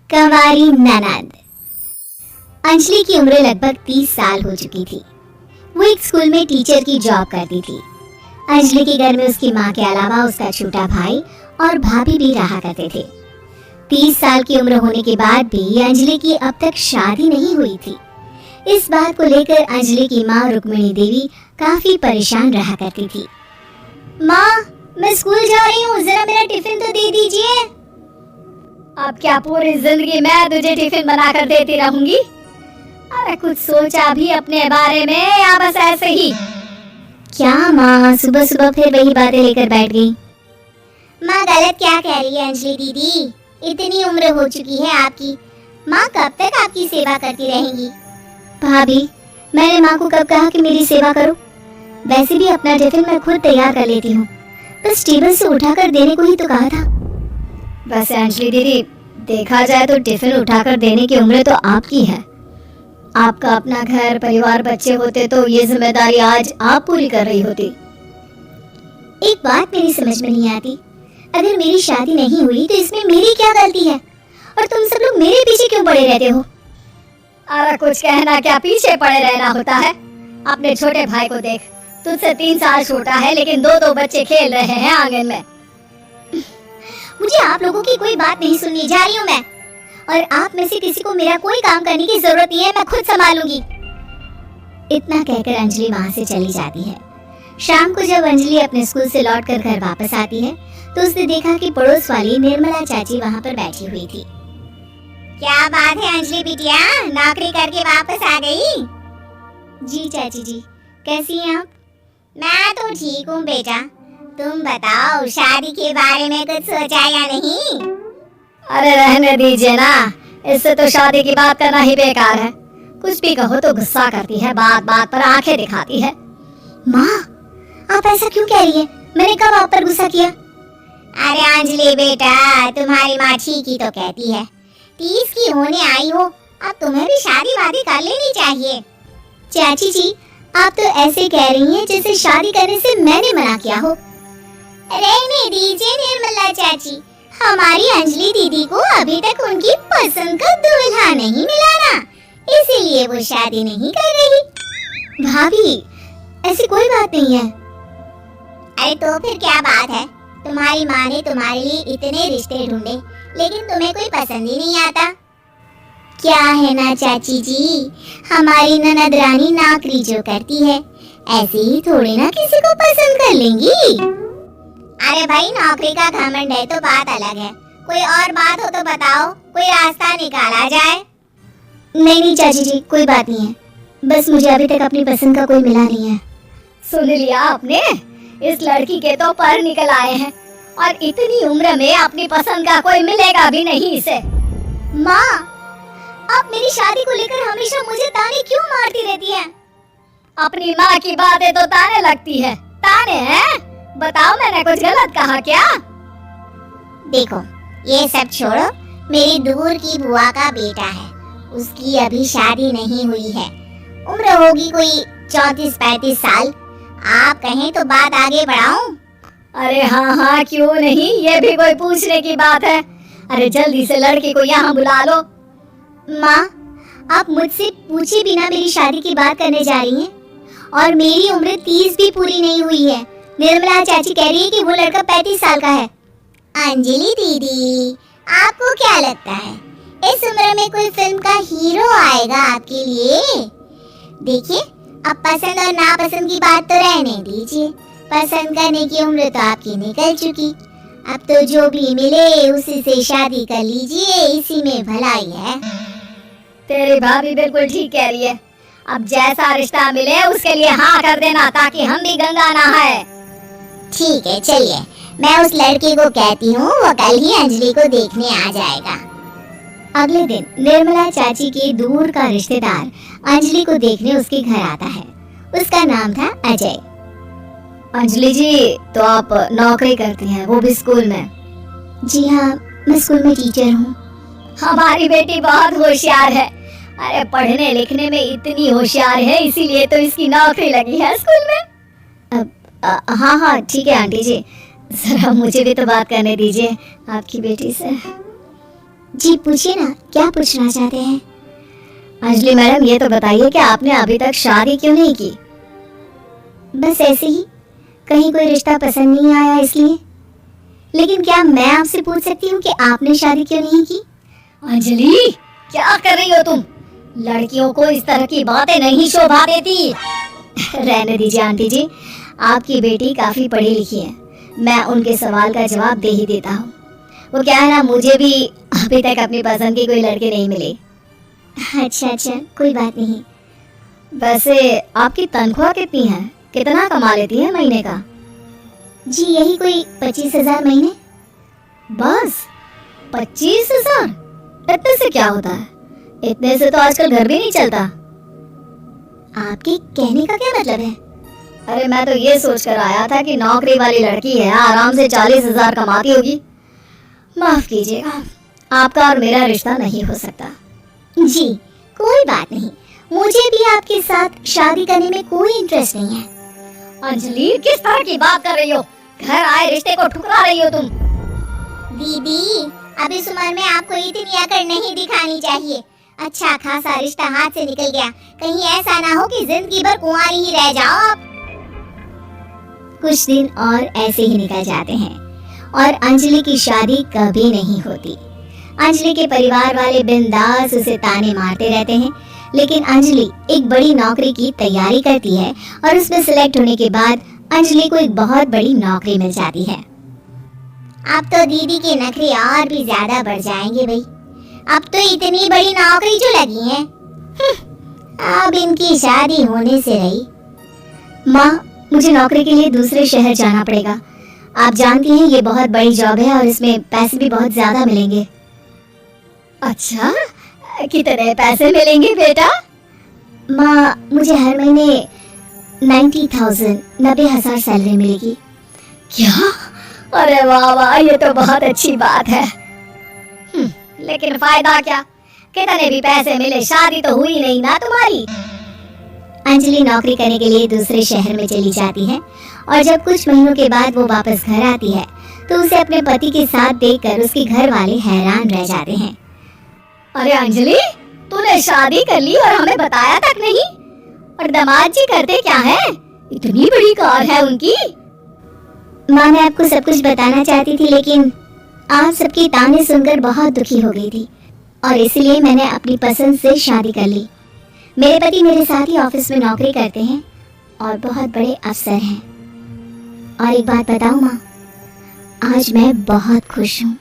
कंवारी ननद। अंजलि की उम्र लगभग 30 साल हो चुकी थी। वो एक स्कूल में टीचर की जॉब करती थी। अंजलि के घर में उसकी माँ के अलावा उसका छोटा भाई और भाभी भी रहा करते थे। 30 साल की उम्र होने के बाद भी अंजलि की अब तक शादी नहीं हुई थी। इस बात को लेकर अंजलि की माँ रुक्मिणी देवी काफी परेशान रहा करती थी। माँ, मैं स्कूल जा रही हूँ, जरा मेरा टिफिन तो दे दीजिए। अब क्या पूरी जिंदगी मैं तुझे टिफिन बनाकर देती रहूंगी? अरे कुछ सोचा भी अपने बारे में या बस ऐसे ही? क्या माँ, सुबह सुबह फिर वही बातें लेकर बैठ गई। माँ गलत क्या कह रही है अंजलि दीदी? इतनी उम्र हो चुकी है आपकी, माँ कब तक आपकी सेवा करती रहेंगी? भाभी, मैंने माँ को कब कहा कि मेरी सेवा करो? वैसे भी अपना टिफिन मैं खुद तैयार कर लेती हूँ, बस टेबल से उठाकर देने को ही तो कहा था। वैसे अंजलि दीदी, देखा जाए तो टिफिन उठाकर देने की उम्र तो आपकी है। आपका अपना घर परिवार बच्चे होते तो ये जिम्मेदारी आज आप पूरी कर रही होती। एक बात मेरी समझ में नहीं आती, अगर मेरी शादी नहीं हुई तो इसमें मेरी क्या गलती है और तुम सब लोग मेरे पीछे क्यों पड़े रहते हो? अरे कुछ कहना क्या पीछे पड़े रहना होता है? अपने छोटे भाई को देख, तुझसे 3 साल छोटा है लेकिन दो बच्चे खेल रहे हैं आंगन में। मुझे आप लोगों की कोई बात नहीं सुननी, जा रही हूँ मैं। और आप में से किसी को मेरा कोई काम करने की जरूरत नहीं है, मैं खुद संभालूंगी। इतना कहकर अंजलि वहाँ से चली जाती है। शाम को जब अंजलि अपने स्कूल से लौटकर घर वापस आती है तो उसने देखा कि पड़ोस वाली निर्मला चाची वहाँ पर बैठी हुई थी। क्या बात है अंजलि बिटिया, नौकरी करके वापस आ गई? जी चाची जी, कैसी हैं आप? मैं तो ठीक हूँ बेटा, तुम बताओ शादी के बारे में कुछ सोचा या नहीं? अरे रहने दीजिए ना, इससे तो शादी की बात करना ही बेकार है। कुछ भी कहो तो गुस्सा करती है, बात बात पर आंखें दिखाती है। माँ, आप ऐसा क्यों कह रही हैं? मैंने कब आप पर गुस्सा किया? अरे अंजलि बेटा, तुम्हारी माँ ठीक ही तो कहती है। 30 की होने आई हो, अब तुम्हें भी शादी वादी कर लेनी चाहिए। चाची जी, आप तो ऐसे कह रही हैं जैसे शादी करने से मैंने मना किया हो। रहने दीजिए निर्मला चाची, हमारी अंजलि दीदी को अभी तक उनकी पसंद का दूल्हा नहीं मिला ना, इसीलिए वो शादी नहीं कर रही। भाभी, ऐसी कोई बात नहीं है। अरे तो फिर क्या बात है? तुम्हारी माँ ने तुम्हारे लिए इतने रिश्ते ढूंढे लेकिन तुम्हें कोई पसंद ही नहीं आता। क्या है ना चाची जी, हमारी ननद रानी नौकरी जो करती है ऐसे ही थोड़ी ना किसी को पसंद कर लेंगी। अरे भाई, नौकरी का घमंड है तो बात अलग है, कोई और बात हो तो बताओ, कोई रास्ता निकाला जाए। नहीं चाची जी, कोई बात नहीं है, बस मुझे अभी तक अपनी पसंद का कोई मिला नहीं है। सुन लिया आपने, इस लड़की के तो पर निकल आए हैं और इतनी उम्र में अपनी पसंद का कोई मिलेगा भी नहीं इसे। माँ, आप मेरी शादी को लेकर हमेशा मुझे ताने क्यों मारती रहती हैं? अपनी माँ की बातें तो ताने लगती है। ताने हैं? बताओ, मैंने कुछ गलत कहा क्या? देखो, ये सब छोड़ो, मेरी दूर की बुआ का बेटा है, उसकी अभी शादी नहीं हुई है, उम्र होगी कोई 34-35 साल। आप कहें तो बात आगे बढ़ाऊं? अरे हाँ, क्यों नहीं, ये भी कोई पूछने की बात है। अरे जल्दी से लड़की को यहाँ बुला लो। माँ, आप मुझसे पूछे बिना मेरी शादी की बात करने जा रही हैं और मेरी उम्र 30 भी पूरी नहीं हुई है। निर्मला चाची कह रही है कि वो लड़का 35 साल का है। अंजलि दीदी, आपको क्या लगता है इस उम्र में कोई फिल्म का हीरो आएगा आपके लिए? देखिए, अब पसंद और नापसंद की बात तो रहने दीजिए, पसंद करने की उम्र तो आपकी निकल चुकी। अब तो जो भी मिले उसी से शादी कर लीजिए, इसी में भलाई है। तेरी भाभी बिल्कुल ठीक कह रही है, अब जैसा रिश्ता मिले उसके लिए हाँ कर देना ताकि हम भी गंगा नहाए। ठीक है, चलिए मैं उस लड़के को कहती हूँ, वो कल ही अंजलि को देखने आ जाएगा। अगले दिन निर्मला चाची के दूर का रिश्तेदार अंजलि को देखने उसके घर आता है। उसका नाम था अजय। अंजलि जी, तो आप नौकरी करती हैं, वो भी स्कूल में? जी हाँ, मैं स्कूल में टीचर हूँ। हमारी बेटी बहुत होशियार है। अरे पढ़ने लिखने में इतनी होशियार है, इसीलिए तो इसकी नौकरी लगी है स्कूल में। हाँ ठीक है आंटी जी, जरा मुझे भी तो बात करने दीजिए आपकी बेटी से। जी पूछिए ना, क्या पूछना चाहते हैं? अंजलि मैडम, ये तो बताइए कि आपने अभी तक शादी क्यों नहीं की? बस ऐसे ही, कहीं कोई रिश्ता पसंद नहीं आया इसलिए। लेकिन क्या मैं आपसे पूछ सकती हूँ कि आपने शादी क्यों नहीं की? अंजलि, क्या कर रही हो तुम? लड़कियों को इस तरह की बातें नहीं शोभा देती। रहने दीजिए आंटी जी, आपकी बेटी काफी पढ़ी लिखी है, मैं उनके सवाल का जवाब दे ही देता हूँ। वो क्या है ना, मुझे भी अभी तक अपनी पसंद की कोई लड़की नहीं मिली। अच्छा अच्छा, कोई बात नहीं। वैसे आपकी तनख्वाह कितनी है? कितना कमा लेती है महीने का? जी यही कोई 25,000 महीने। बस 25,000? इतने से क्या होता है? इतने से तो आजकल घर भी नहीं चलता। आपके कहने का क्या मतलब है? अरे मैं तो ये सोचकर आया था कि नौकरी वाली लड़की है, आराम से 40,000 कमाती होगी। माफ कीजिएगा, आपका और मेरा रिश्ता नहीं हो सकता। जी कोई बात नहीं, मुझे भी आपके साथ शादी करने में कोई इंटरेस्ट नहीं है। अंजलि, किस तरह की बात कर रही हो? घर आए रिश्ते को ठुकरा रही हो तुम। दीदी, अब इस उम्र में आपको इतनी अकड़ नहीं दिखानी चाहिए। अच्छा खासा रिश्ता हाथ से निकल गया, कहीं ऐसा ना हो कि जिंदगी भर कुंवारी ही रह जाओ आप। कुछ दिन और ऐसे ही निकल जाते हैं और अंजलि की शादी कभी नहीं होती। अंजलि के परिवार वाले बिंदास उसे ताने मारते रहते हैं, लेकिन अंजलि एक बड़ी नौकरी की तैयारी करती है और उसमें सिलेक्ट होने के बाद अंजलि को एक बहुत बड़ी नौकरी मिल जाती है। अब तो दीदी के नखरे और भी ज्यादा बढ़ जाएंगे भाई। अब तो इतनी बड़ी नौकरी जो लगी है, अब इनकी शादी होने से रही। माँ, मुझे नौकरी के लिए दूसरे शहर जाना पड़ेगा। आप जानती हैं ये बहुत बड़ी जॉब है और इसमें पैसे भी बहुत ज्यादा मिलेंगे। अच्छा, कितने पैसे मिलेंगे बेटा? माँ, मुझे हर महीने 90,000 सैलरी मिलेगी। क्या? अरे वाह वाह, ये तो बहुत अच्छी बात है। लेकिन फायदा क्या? कितने भी पैसे मिले, शादी तो हुई नहीं ना तुम्हारी। अंजलि नौकरी करने के लिए दूसरे शहर में चली जाती है और जब कुछ महीनों के बाद वो वापस घर आती है तो उसे अपने पति के साथ देखकर उसके घर वाले हैरान रह जाते हैं। अरे अंजलि, तूने शादी कर ली और हमें बताया तक नहीं? और दामाद जी करते क्या है? इतनी बड़ी कार है उनकी। माँ, मैं आपको सब कुछ बताना चाहती थी, लेकिन आप सबके ताने सुनकर बहुत दुखी हो गई थी और इसलिए मैंने अपनी पसंद से शादी कर ली। मेरे पति मेरे साथ ही ऑफिस में नौकरी करते हैं और बहुत बड़े अफसर हैं। और एक बात बताऊं माँ, आज मैं बहुत खुश हूँ।